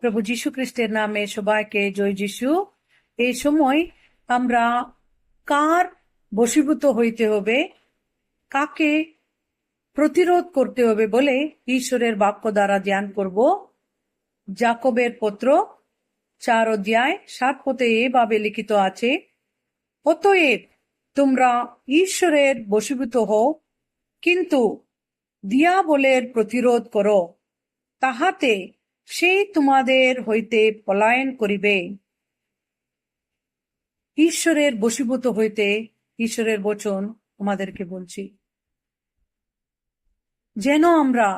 প্রভু যীশু খ্রিস্টের নামে সবাইকে জয় যীশু। এই সময় আমরা কার বশীভূত হইতে হবে, কাকে প্রতিরোধ করতে হবে বলে ঈশ্বরের বাক্য দ্বারা ধ্যান করব। যাকবের পত্র 4 অধ্যায় 7 পদে এভাবে লিখিত আছে, অতএব তোমরা ঈশ্বরের বশীভূত হও, কিন্তু দিয়াবলের প্রতিরোধ করো, তাহাতে সে তোমাদের হইতে পলায়ন করিবে। ঈশ্বরের বশীভূত হইতে ঈশ্বরের বচন আমাদেরকে বলছি, যেন আমরা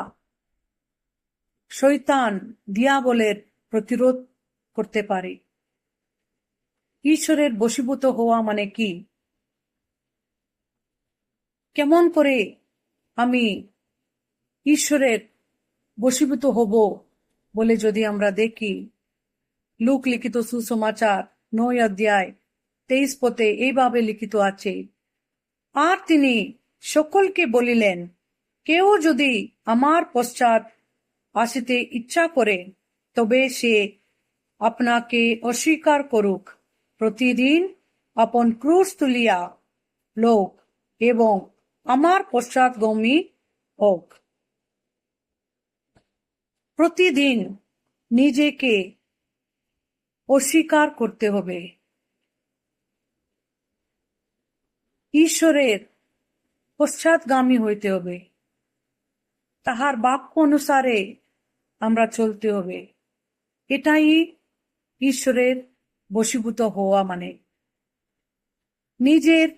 শয়তান দিয়াবলের প্রতিরোধ করতে পারি। ঈশ্বরের বশীভূত হওয়া মানে কি? কেমন করে আমি ঈশ্বরের বশীভূত হব বলে যদি আমরা দেখি, লূক লিখিত সুসমাচার 9 অধ্যায় 23 পদে এইভাবে লিখিত আছে, আর তিনি সকলকে বলিলেন, কেউ যদি আমার পশ্চাৎ আসিতে ইচ্ছা করে, তবে সে আপনাকে অস্বীকার করুক, প্রতিদিন আপন ক্রুশ তুলিয়া লোক এবং আমার পশ্চাৎগামী হোক। প্রতিদিন নিজেকে অস্বীকার করতে হবে, ঈশ্বরের পশ্চাৎগামী হইতে হবে, তাহার বাক্য অনুসারে আমরা চলতে হবে। এটাই ঈশ্বরের বশীভূত হওয়া মানে। নিজের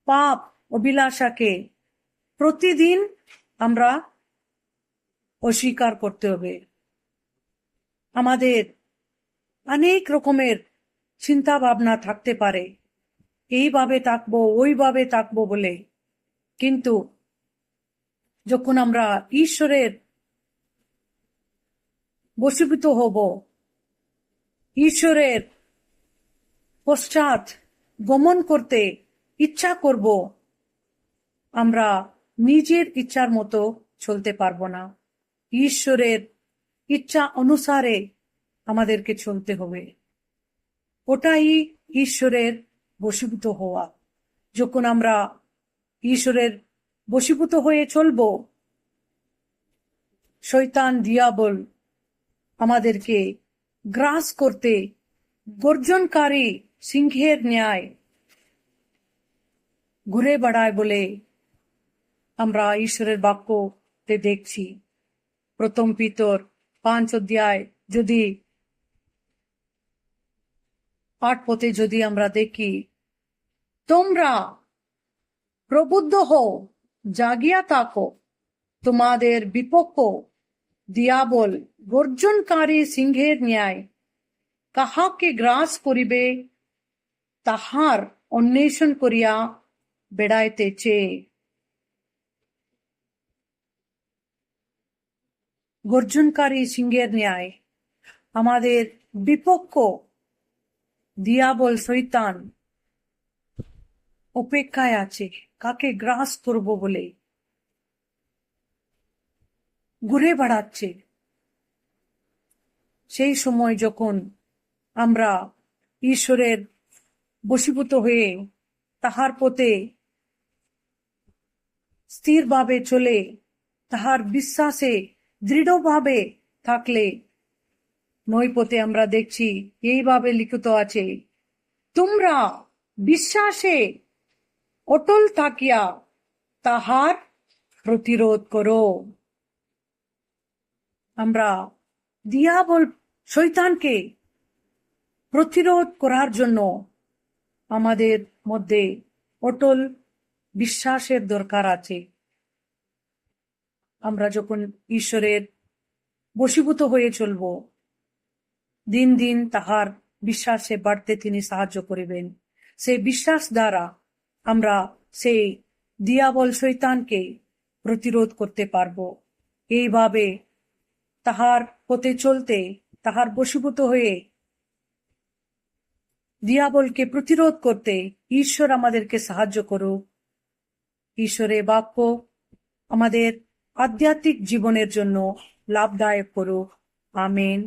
পাপ অভিলাষাকে প্রতিদিন আমরা অস্বীকার করতে হবে। আমাদের অনেক রকমের চিন্তা ভাবনা থাকতে পারে, এইভাবে থাকবো ওইভাবে থাকবো বলে, কিন্তু যখন আমরা ঈশ্বরের বশীভূত হব, ঈশ্বরের পশ্চাৎ গমন করতে ইচ্ছা করব, আমরা নিজের ইচ্ছার মতো চলতে পারবো না। ঈশ্বরের ইচ্ছা অনুসারে আমাদেরকে চলতে হবে। ওটাই ঈশ্বরের বশীভূত হওয়া। যখন আমরা ঈশ্বরের বশীভূত হয়ে চলব, শয়তান দিয়াবল আমাদেরকে গ্রাস করতে গর্জনকারী সিংহের ন্যায় ঘুরে বেড়ায় বলে আমরা ঈশ্বরের বাক্যতে দেখছি। 1 পিতর 5 অধ্যায় যদি 8 পদে যদি আমরা দেখি, তোমরা প্রবুদ্ধ হও, জাগিয়া থাকো, তোমাদের বিপক্ষ দিয়াবল গর্জনকারী সিংহের ন্যায় কাহাকে গ্রাস করিবে তাহার অন্বেষণ করিয়া বেড়াইতেছে। গর্জনকারী সিংহের ন্যায় আমাদের বিপক্ষ দিয়াবল শয়তান অপেক্ষায় আছে, কাকে গ্রাস করব বলে ঘুরে বেড়াচ্ছে। সেই সময় যখন আমরা ঈশ্বরের বশীভূত হয়ে তাহার পথে স্থিরভাবে চলে, তাহার বিশ্বাসে দৃঢ়ভাবে থাকলে, 9 পদে আমরা দেখছি এইভাবে লিখিত আছে, তোমরা বিশ্বাসে অটল থাকিয়া তাহার প্রতিরোধ করো। আমরা দিয়াবল শয়তানকে প্রতিরোধ করার জন্য আমাদের মধ্যে অটল বিশ্বাসের দরকার আছে। আমরা যখন ঈশ্বরের বশীভূত হয়ে চলব, দিন দিন তাহার বিশ্বাসে বাড়তে তিনি সাহায্য করিবেন। সেই বিশ্বাস দ্বারা আমরা সেই দিয়াবল শয়তানকে প্রতিরোধ করতে পারব। এইভাবে তাহার পথে চলতে, তাহার বশীভূত হয়ে দিয়াবলকে প্রতিরোধ করতে ঈশ্বর আমাদেরকে সাহায্য করুক। ঈশ্বরের বাক্য আমাদের আধ্যাত্মিক জীবনের জন্য লাভদায়ক করুক। আমেন।